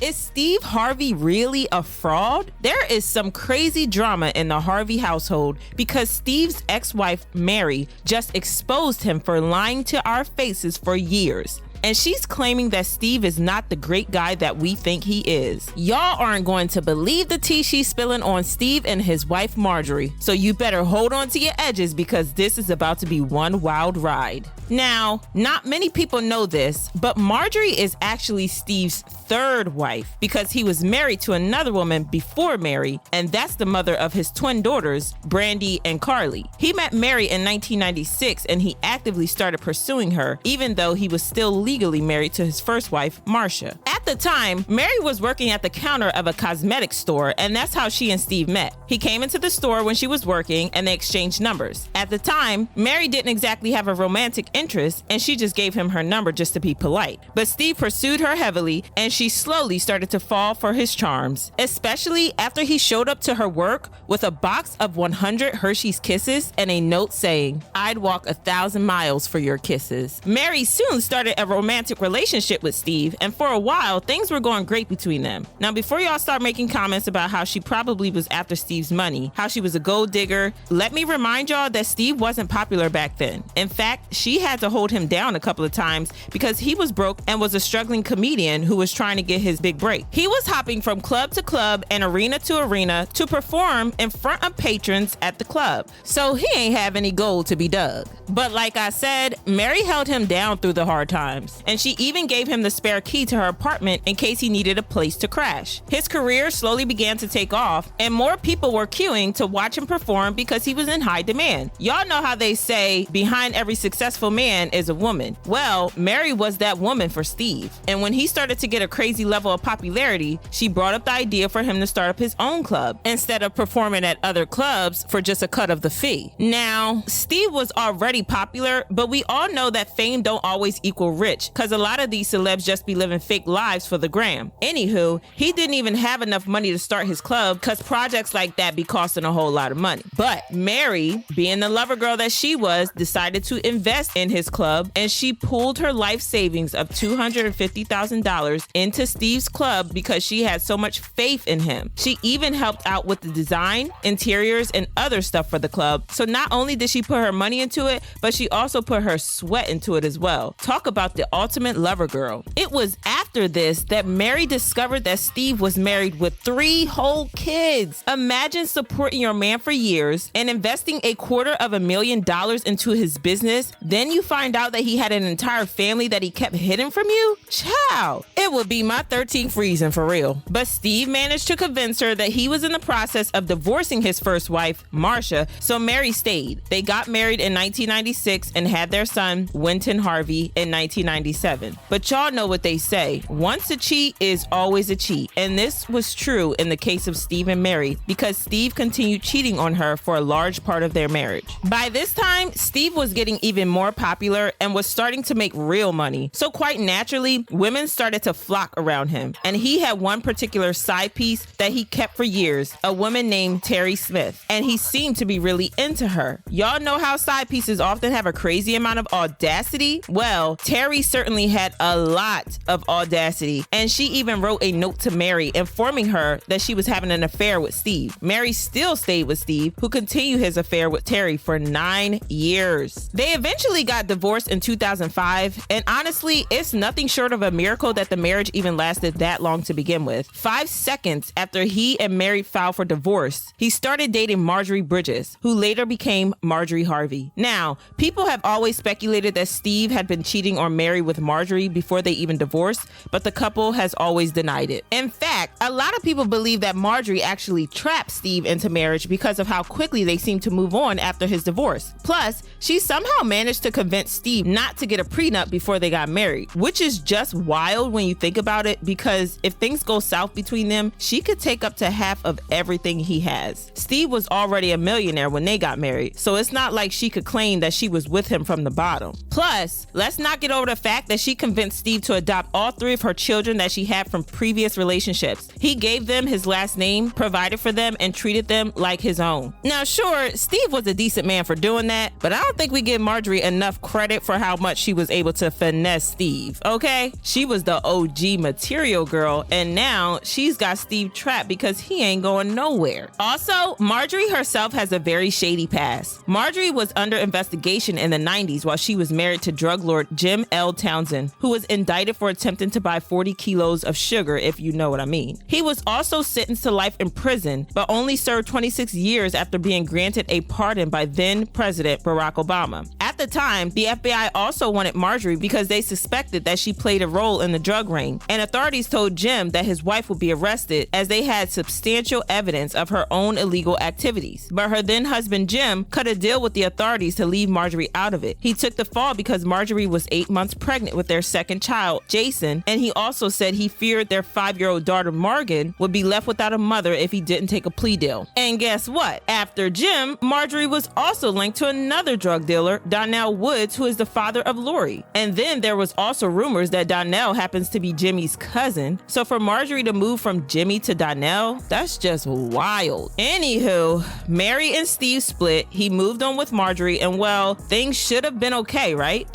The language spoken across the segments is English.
Is Steve Harvey really a fraud? There is some crazy drama in the Harvey household because Steve's ex-wife, Mary, just exposed him for lying to our faces for years. And she's claiming that Steve is not the great guy that we think he is. Y'all aren't going to believe the tea she's spilling on Steve and his wife Marjorie, so you better hold on to your edges because this is about to be one wild ride. Now, not many people know this, but Marjorie is actually Steve's third wife because he was married to another woman before Mary, and that's the mother of his twin daughters, Brandy and Carly. He met Mary in 1996 and he actively started pursuing her, even though he was still legally married to his first wife, Marcia. At the time, Mary was working at the counter of a cosmetics store, and that's how she and Steve met. He came into the store when she was working and they exchanged numbers. At the time, Mary didn't exactly have a romantic interest and she just gave him her number just to be polite. But Steve pursued her heavily and she slowly started to fall for his charms, especially after he showed up to her work with a box of 100 Hershey's Kisses and a note saying, "I'd walk 1,000 miles for your kisses." Mary soon started a romantic relationship with Steve, and for a while, things were going great between them. Now, before y'all start making comments about how she probably was after Steve's money, how she was a gold digger, let me remind y'all that Steve wasn't popular back then. In fact, she had to hold him down a couple of times because he was broke and was a struggling comedian who was trying to get his big break. He was hopping from club to club and arena to arena to perform in front of patrons at the club. So he ain't have any gold to be dug. But like I said, Mary held him down through the hard times, and she even gave him the spare key to her apartment in case he needed a place to crash. His career slowly began to take off, and more people were queuing to watch him perform because he was in high demand. Y'all know how they say, behind every successful man is a woman. Well, Mary was that woman for Steve. And when he started to get a crazy level of popularity, she brought up the idea for him to start up his own club instead of performing at other clubs for just a cut of the fee. Now, Steve was already popular, but we all know that fame don't always equal rich, because a lot of these celebs just be living fake lives for the gram. Anywho, he didn't even have enough money to start his club because projects like that be costing a whole lot of money. But Mary, being the lover girl that she was, decided to invest in his club, and she pooled her life savings of $250,000 into Steve's club because she had so much faith in him. She even helped out with the design, interiors, and other stuff for the club. So not only did she put her money into it, but she also put her sweat into it as well. Talk about the ultimate lover girl. It was after this that Mary discovered that Steve was married with 3 whole kids. Imagine supporting your man for years and investing $250,000 into his business. Then you find out that he had an entire family that he kept hidden from you? Ciao. It would be my 13th reason for real. But Steve managed to convince her that he was in the process of divorcing his first wife, Marcia, so Mary stayed. They got married in 1996 and had their son, Winton Harvey, in 1997. But y'all know what they say, once a cheat is always a cheat. And this was true in the case of Steve and Mary because Steve continued cheating on her for a large part of their marriage. By this time, Steve was getting even more popular and was starting to make real money. So quite naturally, women started to flock around him. And he had one particular side piece that he kept for years, a woman named Terry Smith. And he seemed to be really into her. Y'all know how side pieces often have a crazy amount of audacity? Well, Terry certainly had a lot of audacity. And she even wrote a note to Mary informing her that she was having an affair with Steve. Mary still stayed with Steve, who continued his affair with Terry for 9 years. They eventually got divorced in 2005, and honestly, it's nothing short of a miracle that the marriage even lasted that long to begin with. 5 seconds after he and Mary filed for divorce, he started dating Marjorie Bridges, who later became Marjorie Harvey. Now, people have always speculated that Steve had been cheating on Mary with Marjorie before they even divorced, but the couple has always denied it. In fact, a lot of people believe that Marjorie actually trapped Steve into marriage because of how quickly they seemed to move on after his divorce. Plus, she somehow managed to convince Steve not to get a prenup before they got married, which is just wild when you think about it, because if things go south between them, she could take up to half of everything he has. Steve was already a millionaire when they got married, so it's not like she could claim that she was with him from the bottom. Plus, let's not get over the fact that she convinced Steve to adopt all 3 of her children that she had from previous relationships. He gave them his last name, provided for them, and treated them like his own. Now, sure, Steve was a decent man for doing that, but I don't think we give Marjorie enough credit for how much she was able to finesse Steve, okay? She was the OG material girl, and now she's got Steve trapped because he ain't going nowhere. Also, Marjorie herself has a very shady past. Marjorie was under investigation in the 90s while she was married to drug lord Jim L. Townsend, who was indicted for attempting to buy 40 kilos of sugar, if you know what I mean. He was also sentenced to life in prison, but only served 26 years after being granted a pardon by then President Barack Obama. At the time, the FBI also wanted Marjorie because they suspected that she played a role in the drug ring, and authorities told Jim that his wife would be arrested as they had substantial evidence of her own illegal activities. But her then husband Jim cut a deal with the authorities to leave Marjorie out of it. He took the fall because Marjorie was 8 months pregnant with their second child, Jason, and he also said he feared their 5-year-old daughter Morgan would be left without a mother if he didn't take a plea deal. And guess what? After Jim, Marjorie was also linked to another drug dealer, Donnell Woods, who is the father of Lori. And then there was also rumors that Donnell happens to be Jimmy's cousin. So for Marjorie to move from Jimmy to Donnell, that's just wild. Anywho, Mary and Steve split. He moved on with Marjorie, and well, things should have been okay, right?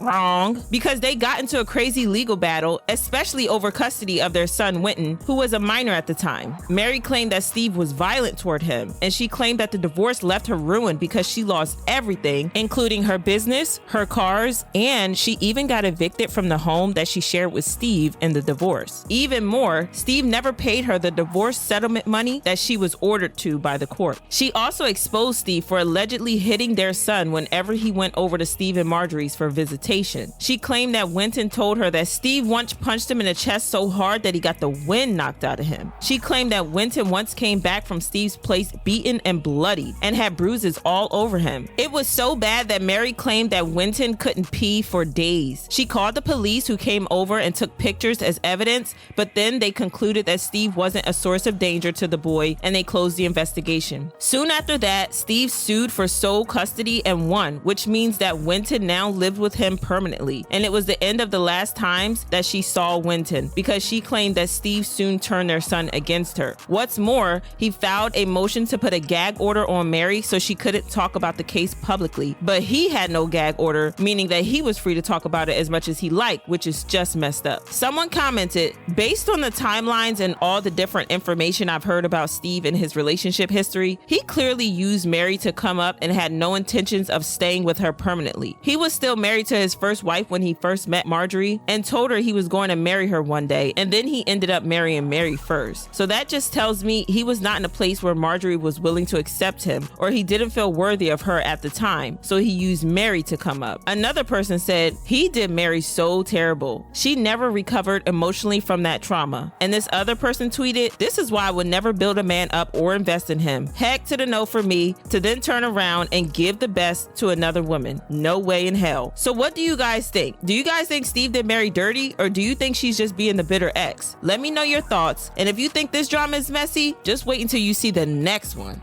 Wrong. Because they got into a crazy legal battle, especially over custody of their son Winton, who was a minor at the time. Mary claimed that Steve was violent toward him, and she claimed that the divorce left her ruined because she lost everything, including her business, her cars, and she even got evicted from the home that she shared with Steve in the divorce. Even more, Steve never paid her the divorce settlement money that she was ordered to by the court. She also exposed Steve for allegedly hitting their son whenever he went over to Steve and Marjorie's for visitation. She claimed that Winton told her that Steve once punched him in the chest so hard that he got the wind knocked out of him. She claimed that Winton once came back from Steve's place beaten and bloodied and had bruises all over him. It was so bad that Mary claimed that Winton couldn't pee for days. She called the police, who came over and took pictures as evidence, but then they concluded that Steve wasn't a source of danger to the boy and they closed the investigation. Soon after that, Steve sued for sole custody and won, which means that Winton now lived with him permanently. And it was the end of the last times that she saw Winton because she claimed that Steve soon turned their son against her. What's more, he filed a motion to put a gag order on Mary so she couldn't talk about the case publicly, but he had no gag order, meaning that he was free to talk about it as much as he liked, which is just messed up. Someone commented, based on the timelines and all the different information I've heard about Steve and his relationship history, he clearly used Mary to come up and had no intentions of staying with her permanently. He was still married to his first wife when he first met Marjorie and told her he was going to marry her one day, and then he ended up marrying Mary first. So that just tells me he was not in a place where Marjorie was willing to accept him, or he didn't feel worthy of her at the time, so he used Mary to come up. Another person said, he did Mary so terrible. She never recovered emotionally from that trauma. And this other person tweeted, this is why I would never build a man up or invest in him. Heck to the no for me, to then turn around and give the best to another woman. No way in hell. So what do you guys think? Do you guys think Steve did Mary dirty, or do you think she's just being the bitter ex? Let me know your thoughts. And if you think this drama is messy, just wait until you see the next one.